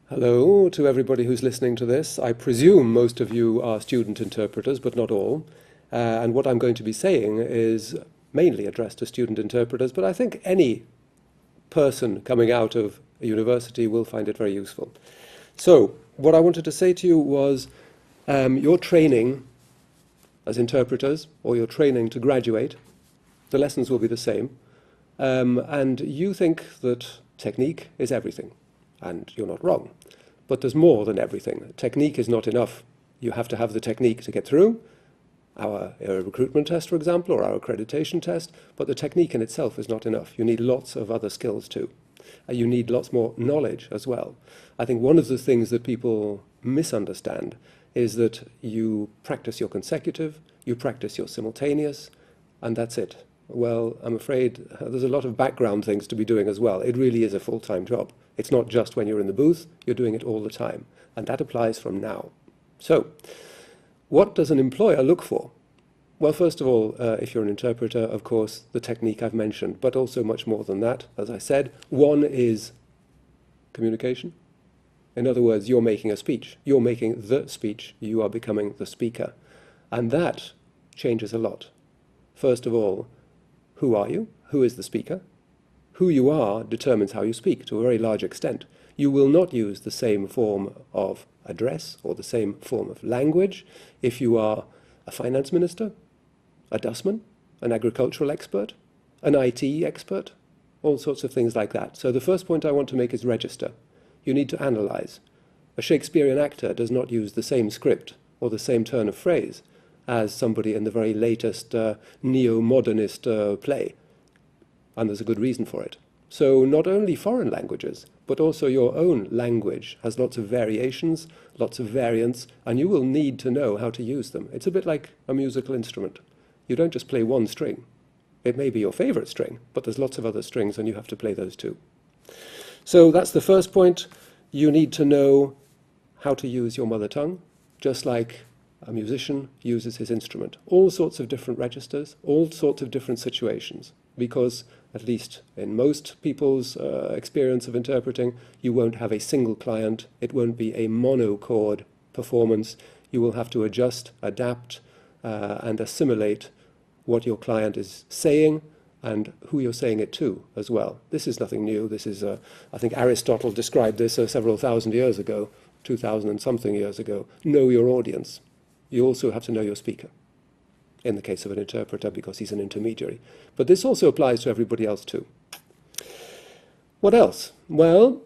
Hello to everybody who's listening to this. I presume most of you are student interpreters, but not all. And what I'm going to be saying is mainly addressed to student interpreters, but I think any person coming out of a university will find it very useful. So, what I wanted to say to you was your training as interpreters, or your training to graduate, the lessons will be the same. And you think that technique is everything, and you're not wrong. But there's more than everything. Technique is not enough. You have to have the technique to get through our recruitment test, for example, or our accreditation test, but the technique in itself is not enough. You need lots of other skills too. You need lots more knowledge as well. I think one of the things that people misunderstand is that you practice your consecutive, you practice your simultaneous, and that's it. Well, I'm afraid there's a lot of background things to be doing as well. It really is a full-time job. It's not just when you're in the booth, you're doing it all the time. And that applies from now. So, what does an employer look for? Well, first of all, if you're an interpreter, of course, the technique I've mentioned, but also much more than that, as I said. One is communication. In other words, you're making a speech. You're making the speech. You are becoming the speaker. And that changes a lot. First of all, who are you? Who is the speaker? Who you are determines how you speak to a very large extent. You will not use the same form of address or the same form of language if you are a finance minister, a dustman, an agricultural expert, an IT expert, all sorts of things like that. So the first point I want to make is register. You need to analyze. A Shakespearean actor does not use the same script or the same turn of phrase as somebody in the very latest neo-modernist play. And there's a good reason for it. So not only foreign languages, but also your own language has lots of variations, lots of variants, and you will need to know how to use them. It's a bit like a musical instrument. You don't just play one string. It may be your favorite string, but there's lots of other strings and you have to play those too. So that's the first point. You need to know how to use your mother tongue, just like a musician uses his instrument. All sorts of different registers, all sorts of different situations, because at least in most people's experience of interpreting, you won't have a single client. It won't be a monochord performance. You will have to adjust, adapt, and assimilate what your client is saying and who you're saying it to as well. This is nothing new. This is, I think Aristotle described this several thousand years ago, 2,000 and something years ago. Know your audience. You also have to know your speaker, in the case of an interpreter, because he's an intermediary. But this also applies to everybody else too. What else? Well,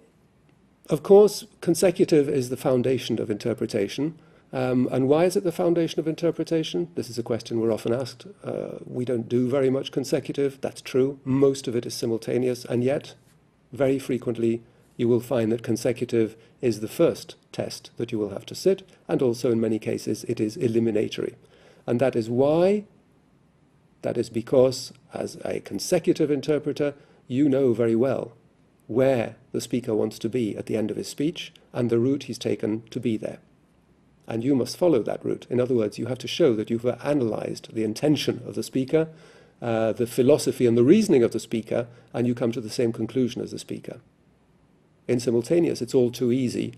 of course, consecutive is the foundation of interpretation. And why is it the foundation of interpretation? This is a question we're often asked. We don't do very much consecutive. That's true. Most of it is simultaneous. And yet, very frequently, you will find that consecutive is the first test that you will have to sit, and also in many cases it is eliminatory. And that is why, that is because as a consecutive interpreter, you know very well where the speaker wants to be at the end of his speech and the route he's taken to be there. And you must follow that route. In other words, you have to show that you've analyzed the intention of the speaker, the philosophy and the reasoning of the speaker, and you come to the same conclusion as the speaker. In simultaneous, it's all too easy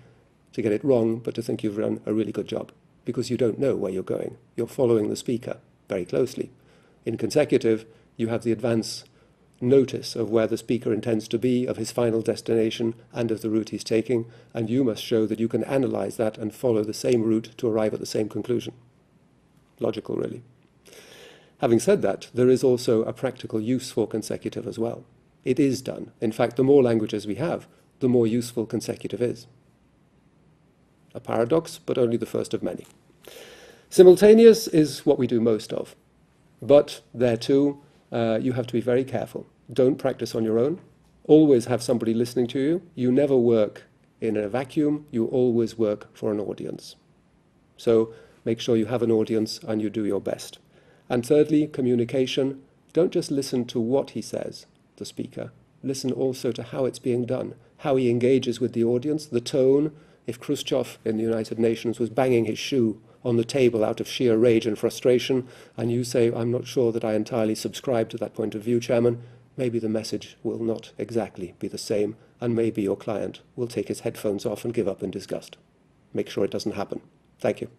to get it wrong, but to think you've done a really good job, because you don't know where you're going. You're following the speaker very closely. In consecutive, you have the advance notice of where the speaker intends to be, of his final destination, and of the route he's taking, and you must show that you can analyze that and follow the same route to arrive at the same conclusion. Logical, really. Having said that, there is also a practical use for consecutive as well. It is done. In fact, the more languages we have, the more useful consecutive is. A paradox, but only the first of many. Simultaneous is what we do most of, but there too, you have to be very careful. Don't practice on your own. Always have somebody listening to you. You never work in a vacuum. You always work for an audience. So make sure you have an audience and you do your best. And thirdly, communication. Don't just listen to what he says, the speaker. Listen also to how it's being done, how he engages with the audience, the tone. If Khrushchev in the United Nations was banging his shoe on the table out of sheer rage and frustration, and you say, I'm not sure that I entirely subscribe to that point of view, Chairman, maybe the message will not exactly be the same, and maybe your client will take his headphones off and give up in disgust. Make sure it doesn't happen. Thank you.